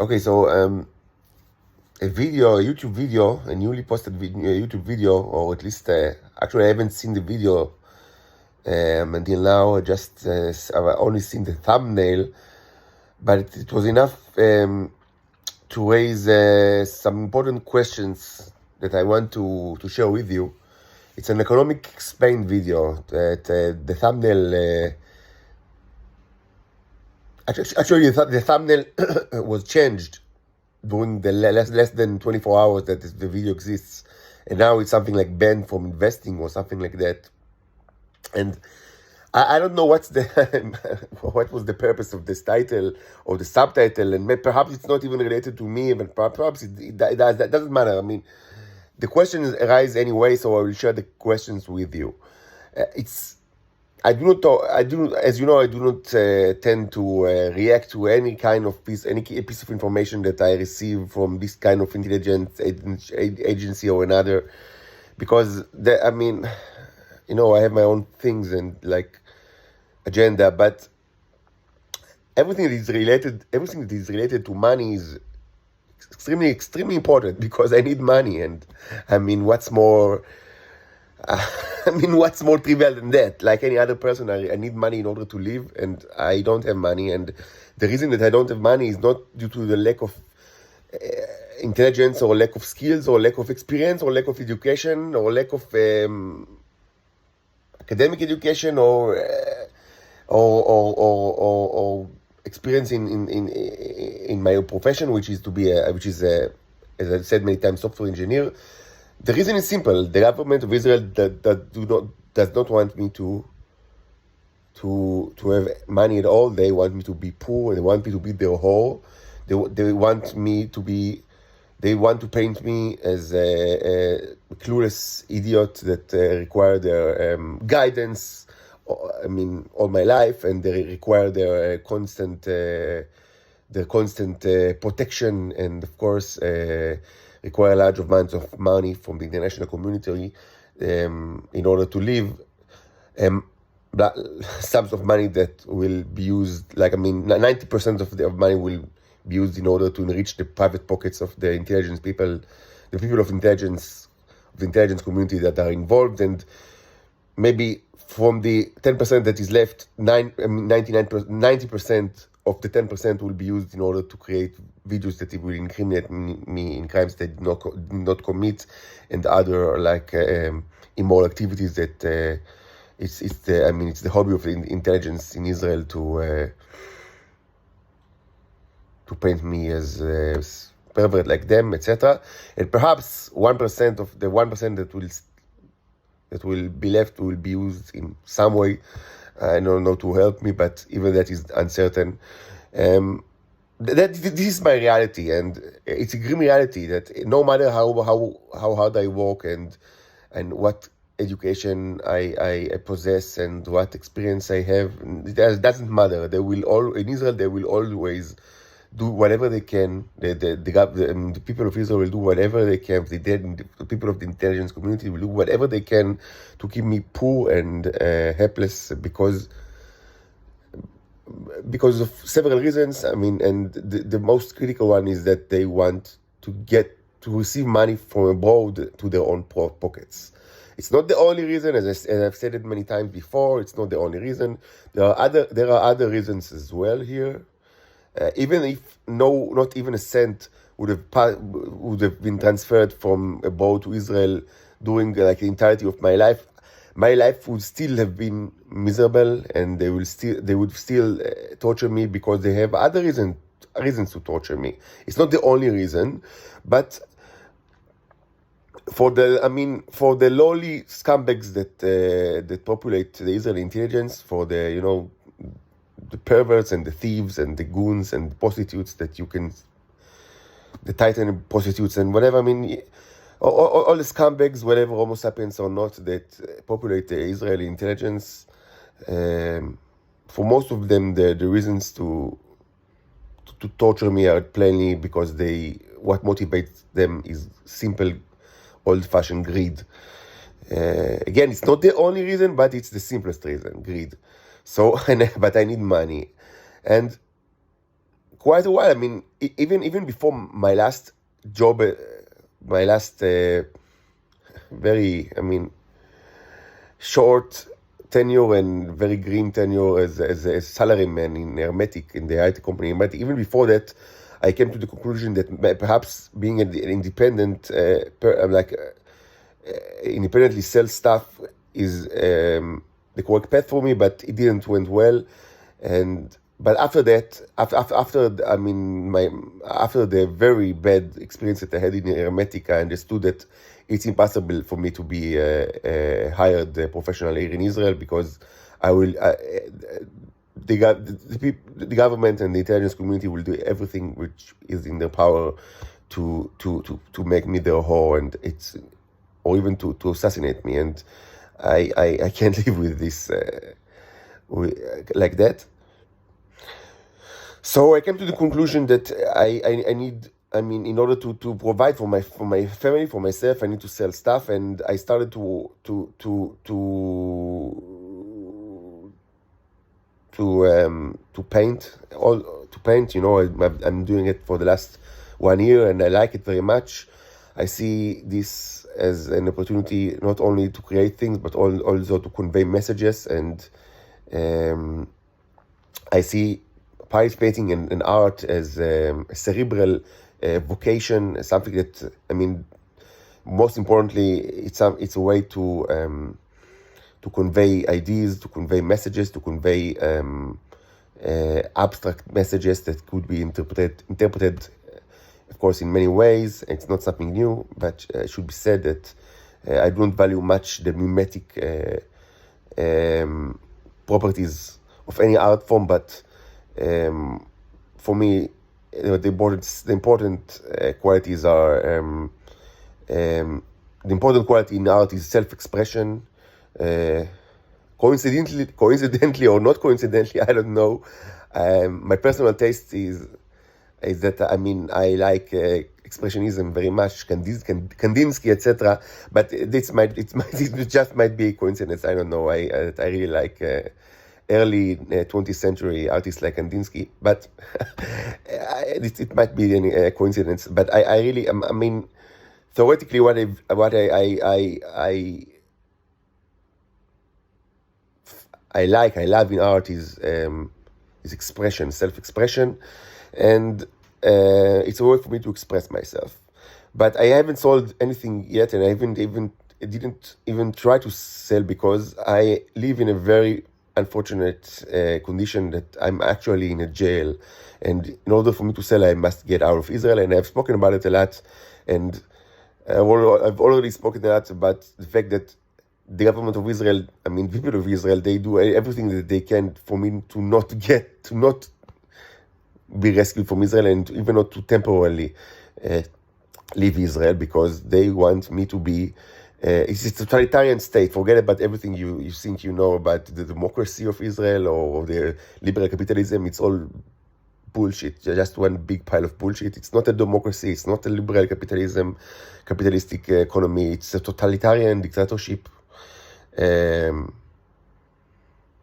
Okay, so a YouTube video, a newly posted YouTube video, or at least actually I haven't seen the video until now. I've only seen the thumbnail, but it was enough to raise some important questions that I want to share with you. It's an economic explained video. That the thumbnail. Actually, the thumbnail was changed during the less than 24 hours that the video exists, and now it's something like banned from investing or something like that. And I don't know what's the what was the purpose of this title or the subtitle, and perhaps it's not even related to me, but perhaps that doesn't matter. I mean, the questions arise anyway, so I will share the questions with you. I do not, as you know, I do not tend to react to any kind of any piece of information that I receive from this kind of intelligence agency or another, because I mean, you know, I have my own things and like agenda, but everything that is related to money is extremely important, because I need money, and I mean, what's more trivial than that? Like any other person, I need money in order to live, and I don't have money. And the reason that I don't have money is not due to the lack of intelligence or lack of skills or lack of experience or lack of education or lack of academic education or experience in my profession, which is as I said many times, software engineer. The reason is simple. The government of Israel does not want me to have money at all. They want me to be poor. They want me to be their whore. They want to paint me as a clueless idiot that require their guidance. I mean, all my life, and they require their constant protection, and of course require large amounts of money from the international community in order to live. Sums of money that will be used, 90% of the money will be used in order to enrich the private pockets of the intelligence people, the people of intelligence community that are involved, and maybe from the 10% that is left, 90% of the 10% will be used in order to create videos that will incriminate me in crimes that did not commit, and other immoral activities that it's the hobby of the intelligence in Israel to paint me as pervert like them, etc. And perhaps 1% of the 1% that will be left will be used in some way. I don't know, to help me, but even that is uncertain. This is my reality, and it's a grim reality that no matter how hard I work and what education I possess and what experience I have, it doesn't matter. In Israel they will always do whatever they can. The people of Israel will do whatever they can. The people of the intelligence community will do whatever they can to keep me poor and helpless, because of several reasons. I mean, and the most critical one is that they want to receive money from abroad to their own pockets. It's not the only reason, as I've said it many times before. It's not the only reason. There are other reasons as well here. Even if not even a cent would have been transferred from abroad to Israel during the entirety of my life would still have been miserable, and they would still torture me, because they have other reasons to torture me. It's not the only reason, but for the lowly scumbags that populate the Israeli intelligence, for the perverts and the thieves and the goons and the prostitutes the Titan prostitutes and whatever. I mean, all the scumbags, whatever Homo sapiens or not, that populate the Israeli intelligence. For most of them, the reasons to torture me are plainly because what motivates them is simple, old-fashioned greed. Again, it's not the only reason, but it's the simplest reason: greed. So, but I need money, and quite a while. I mean, even before my last job, my last very, I mean, short tenure and very green tenure as a salaryman in Hermetic, in the IT company Hermetic. Even before that, I came to the conclusion that perhaps being an independent, independently sell stuff is the correct path for me, but it didn't went well. But after that, after the very bad experience that I had in Hermetic, I understood that it's impossible for me to be a hired professional here in Israel, because the government and the intelligence community will do everything which is in their power to make me their whore, and or even to assassinate me, and I can't live with this like that. So I came to the conclusion that I need, in order to provide for my family, for myself, I need to sell stuff, and I started to paint. I'm doing it for the last 1 year, and I like it very much. I see this as an opportunity not only to create things, but also to convey messages, and I see participating in art as a cerebral vocation, something that, most importantly, it's a way to convey ideas, to convey messages, to convey abstract messages that could be interpreted, of course, in many ways. It's not something new, but it should be said that I don't value much the mimetic properties of any art form, but for me, the important qualities are the important quality in art is self-expression. Coincidentally or not coincidentally, I don't know. My personal taste is that I like expressionism very much, Kandinsky, etc. But it just might be a coincidence. I don't know. I really like early 20th century artists like Kandinsky, but it might be a coincidence. But I really, theoretically, what I love in art is expression, self-expression, and it's a way for me to express myself. But I haven't sold anything yet, and I didn't even try to sell, because I live in a very unfortunate condition that I'm actually in a jail, and in order for me to sell, I must get out of Israel. And I've spoken about it a lot, and I've already spoken a lot about the fact that the government of Israel, people of Israel, they do everything that they can for me to not be rescued from Israel, and even not to temporarily leave Israel, because they want me to be. It's a totalitarian state. Forget about everything you think you know about the democracy of Israel or the liberal capitalism. It's all bullshit. Just one big pile of bullshit. It's not a democracy. It's not a liberal capitalistic economy. It's a totalitarian dictatorship.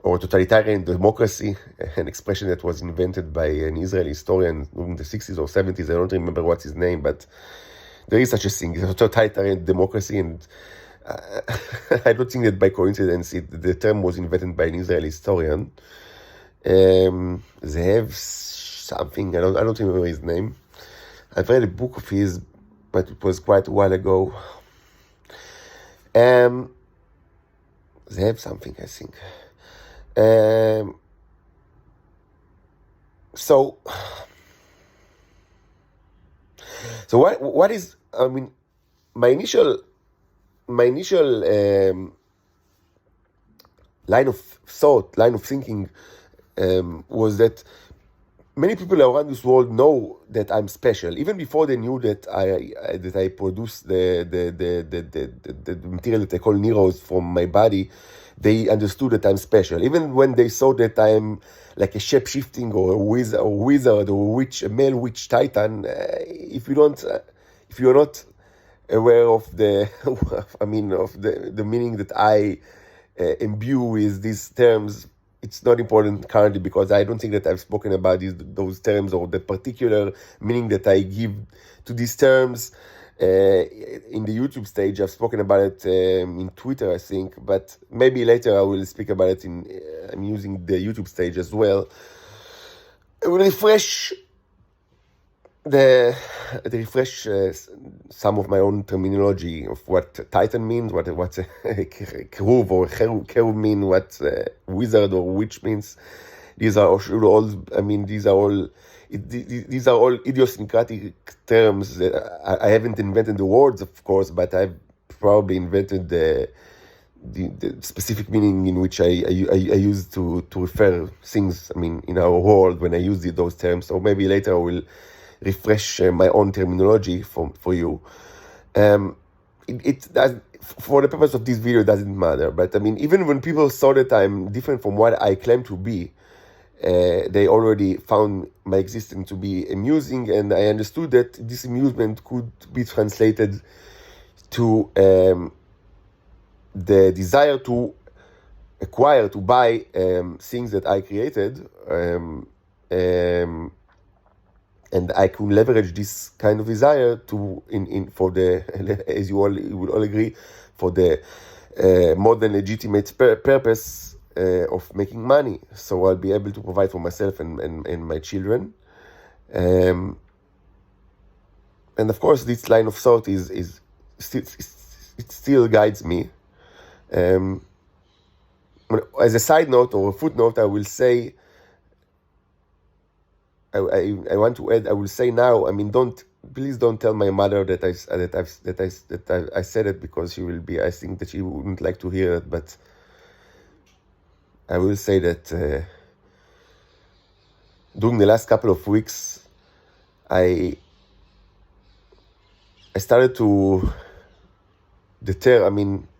Or totalitarian democracy, an expression that was invented by an Israeli historian in the 60s or 70s. I don't remember what's his name, but there is such a thing, a totalitarian democracy, and I don't think that by coincidence the term was invented by an Israeli historian. Zev something, I don't remember his name. I've read a book of his, but it was quite a while ago. Zev something, I think. So what is, my initial line of thinking was that many people around this world know that I'm special, even before they knew that I produce the material that I call neros from my body. They understood that I'm special, even when they saw that I'm like a shape-shifting or a wizard or witch, a male witch titan. If you're not aware of the of the meaning that I imbue with these terms, it's not important currently because I don't think that I've spoken about those terms or the particular meaning that I give to these terms in the YouTube stage. I've spoken about it in Twitter, I think, but maybe later I will speak about it I'm using the YouTube stage as well. I will refresh some of my own terminology of what Titan means, what a Keruv or Cherub mean, what wizard or witch means. These are all idiosyncratic terms. I haven't invented the words, of course, but I've probably invented the specific meaning in which I use to refer things, in our world when I use those terms. So maybe later I will refresh my own terminology for you. It does, for the purpose of this video, it doesn't matter. But even when people saw that I'm different from what I claim to be, they already found my existence to be amusing, and I understood that this amusement could be translated to the desire to acquire, to buy things that I created, and I could leverage this kind of desire to for the as you will all agree, for the more than legitimate purpose of making money. So I'll be able to provide for myself and my children. And of course, this line of thought it still guides me. As a side note or a footnote, I will say, I want to add, I will say now, please don't tell my mother that I said it, because she will be, I think that she wouldn't like to hear it, but I will say that during the last couple of weeks, I started to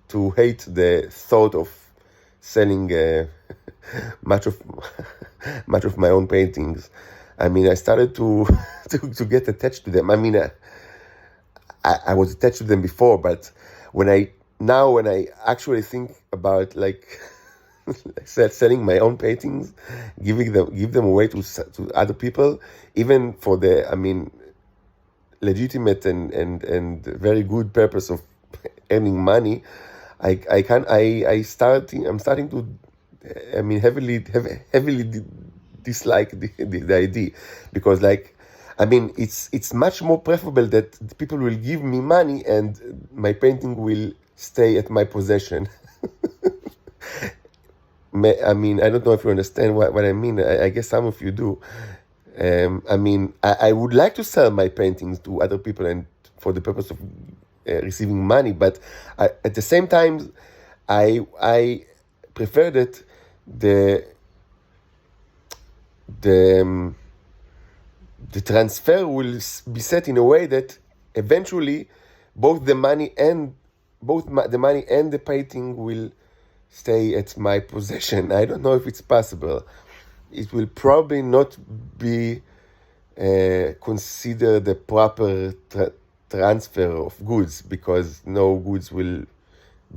to hate the thought of selling much of my own paintings. I started to get attached to them. I was attached to them before, but when I actually think about selling my own paintings, give them away to other people, even for the legitimate and very good purpose of earning money, I'm starting to heavily dislike the idea, because it's much more preferable that people will give me money and my painting will stay at my possession. I don't know if you understand what I mean. I guess some of you do. I would like to sell my paintings to other people and for the purpose of receiving money, but at the same time, I prefer that the transfer will be set in a way that eventually both the money and the painting will stay at my possession. I don't know if it's possible. It will probably not be considered the proper transfer of goods, because no goods will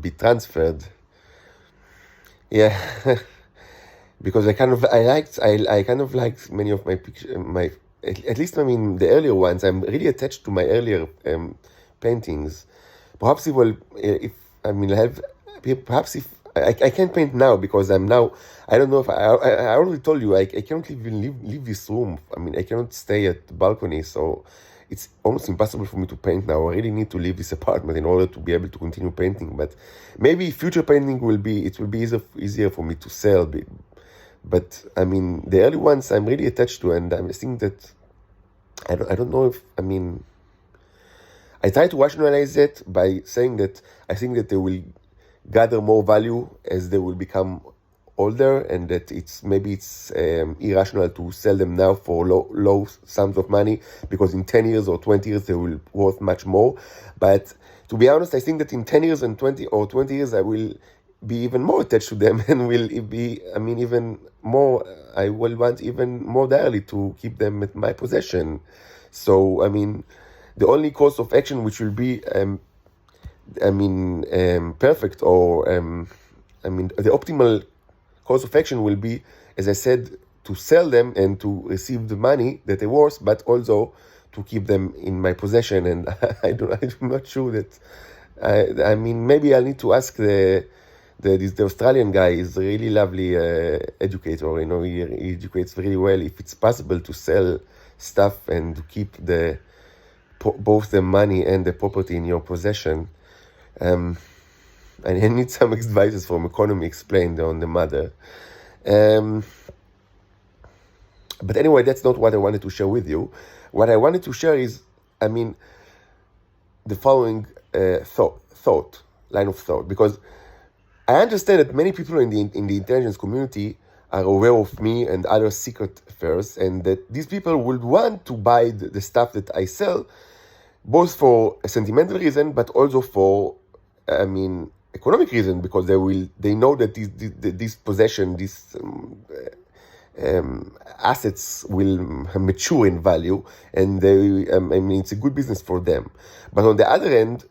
be transferred. Yeah. Because I kind of liked many of my pictures, at least the earlier ones. I'm really attached to my earlier paintings. Perhaps if I can't paint now, because I don't know if I already told you, I cannot even leave this room. I cannot stay at the balcony, so it's almost impossible for me to paint now. I really need to leave this apartment in order to be able to continue painting. But maybe future painting will be easier for me to sell. But the early ones I'm really attached to, and I think that I don't know if I try to rationalize it by saying that I think that they will gather more value as they will become older, and that it's irrational to sell them now for low sums of money, because in 10 years or 20 years they will worth much more. But to be honest, I think that in 10 years and 20 years I will be even more attached to them, and will be even more, I will want even more dearly to keep them at my possession. So the only course of action which will be perfect, or the optimal course of action will be, as I said, to sell them and to receive the money that they're worth, but also to keep them in my possession. And I'm not sure that. I mean, maybe I'll need to ask the Australian guy. Is a really lovely educator. He educates very well. If it's possible to sell stuff and to keep both the money and the property in your possession. And I need some advice from Economy Explained on the matter. But anyway, that's not what I wanted to share with you. What I wanted to share is, the following line of thought, because I understand that many people in the intelligence community are aware of me and other secret affairs, and that these people would want to buy the stuff that I sell, both for a sentimental reason, but also for, economic reason, because they know that this possession, these assets will mature in value, and it's a good business for them. But on the other end,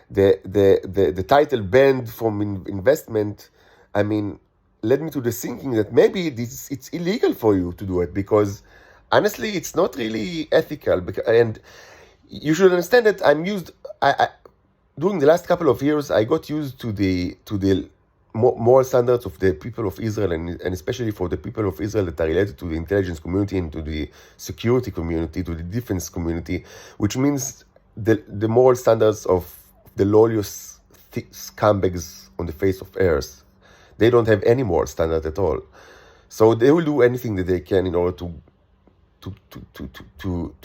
the title banned from investment, led me to the thinking that maybe it's illegal for you to do it, because honestly, it's not really ethical. And you should understand that during the last couple of years, I got used to the moral standards of the people of Israel, and especially for the people of Israel that are related to the intelligence community and to the security community, to the defense community, which means the moral standards of the lawless scumbags on the face of earth. They don't have any moral standard at all. So they will do anything that they can in order to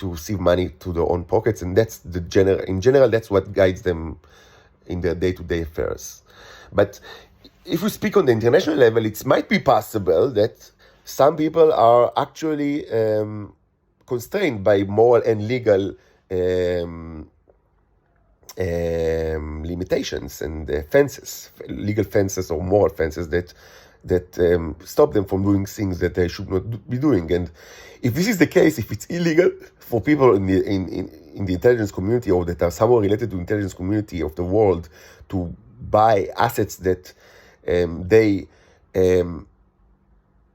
receive money to their own pockets, and that's in general, that's what guides them in their day-to-day affairs. But if we speak on the international level, it might be possible that some people are actually constrained by moral and legal limitations and legal fences or moral fences that stop them from doing things that they should not be doing. And if this is the case, if it's illegal for people in the intelligence community, or that are somehow related to the intelligence community of the world, to buy assets that they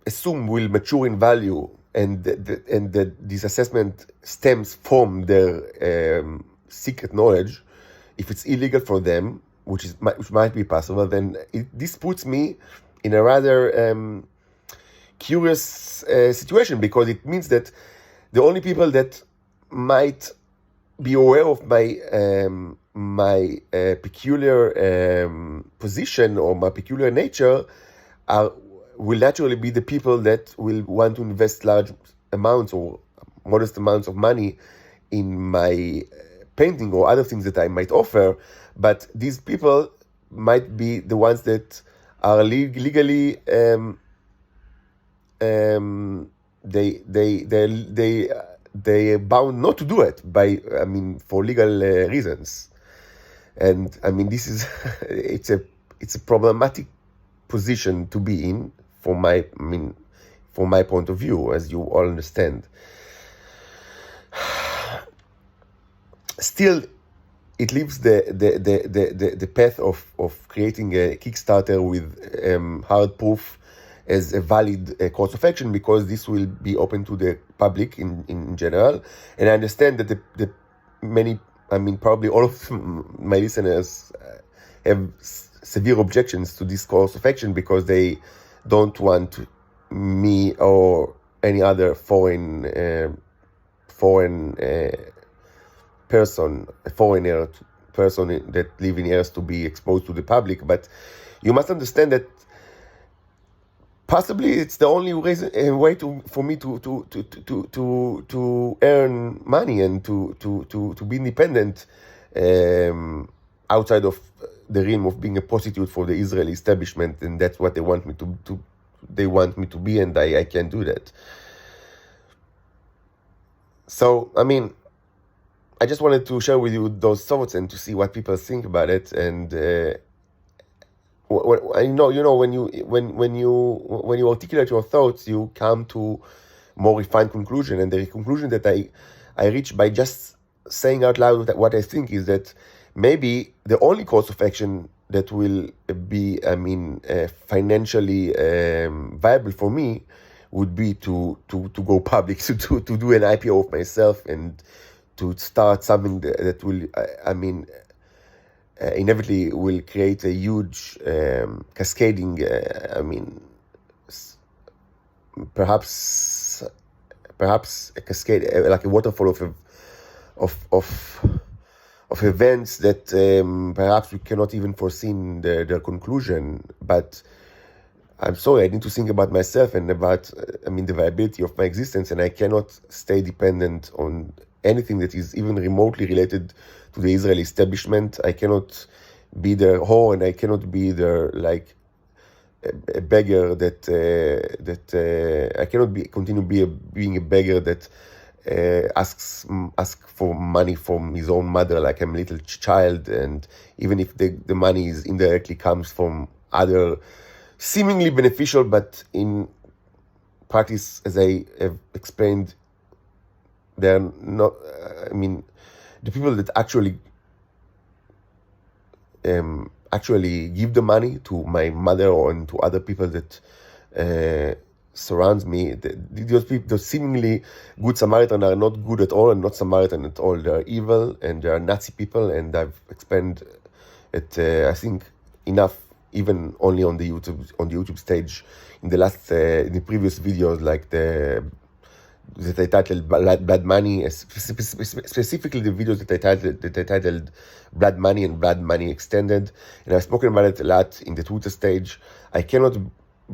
assume will mature in value, and that this assessment stems from their secret knowledge, if it's illegal for them, which might be possible, then this puts me in a rather curious situation, because it means that the only people that might be aware of my peculiar position or my peculiar nature will naturally be the people that will want to invest large amounts or modest amounts of money in my painting or other things that I might offer. But these people might be the ones that are legally they are bound not to do it for legal reasons. And this is it's a problematic position to be in from my point of view, as you all understand. Still, it leaves the path of creating a Kickstarter with hard proof as a valid course of action, because this will be open to the public in general. And I understand that the many, probably all of my listeners have severe objections to this course of action, because they don't want me or any other foreign person, a foreigner person that live in Earth, to be exposed to the public. But you must understand that possibly it's the only way for me to earn money and to be independent outside of the realm of being a prostitute for the Israeli establishment, and that's what they want me to be, and I can't do that. So I just wanted to share with you those thoughts and to see what people think about it. And when you articulate your thoughts, you come to more refined conclusion. And the conclusion that I reach by just saying out loud what I think is that maybe the only course of action that will be, financially viable for me would be to go public, to do an IPO of myself and to start something that will, inevitably will create a huge cascading, perhaps a cascade, like a waterfall of events that perhaps we cannot even foresee their conclusion. But I'm sorry, I need to think about myself and about, the viability of my existence, and I cannot stay dependent on anything that is even remotely related to the Israeli establishment. I cannot be their whore, and I cannot be their, like, a beggar that I cannot continue being a beggar that asks for money from his own mother like I'm a little child, and even if the money is indirectly comes from other seemingly beneficial, but in practice, as I have explained, they're not. The people that actually give the money to my mother or to other people that surrounds me, those seemingly good Samaritan are not good at all and not Samaritan at all. They are evil and they are Nazi people, and I've explained it, I think, enough, even only on the YouTube stage in the previous videos, like that I titled Blood Money, specifically the videos that I titled Blood Money and Blood Money Extended, and I've spoken about it a lot in the Twitter stage. I cannot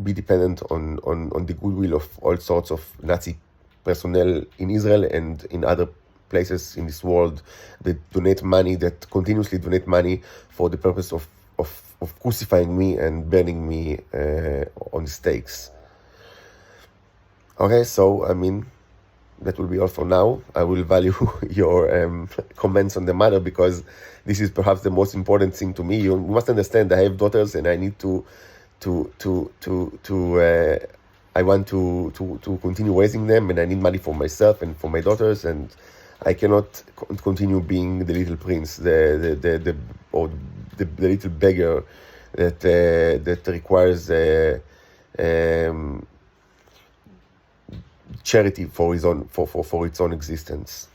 be dependent on the goodwill of all sorts of Nazi personnel in Israel and in other places in this world that continuously donate money for the purpose of crucifying me and burning me on stakes. Okay, so that will be all for now. I will value your comments on the matter, because this is perhaps the most important thing to me. You must understand, I have daughters, and I need I want to continue raising them, and I need money for myself and for my daughters, and I cannot continue being the little prince, the little beggar that requires charity for its own existence.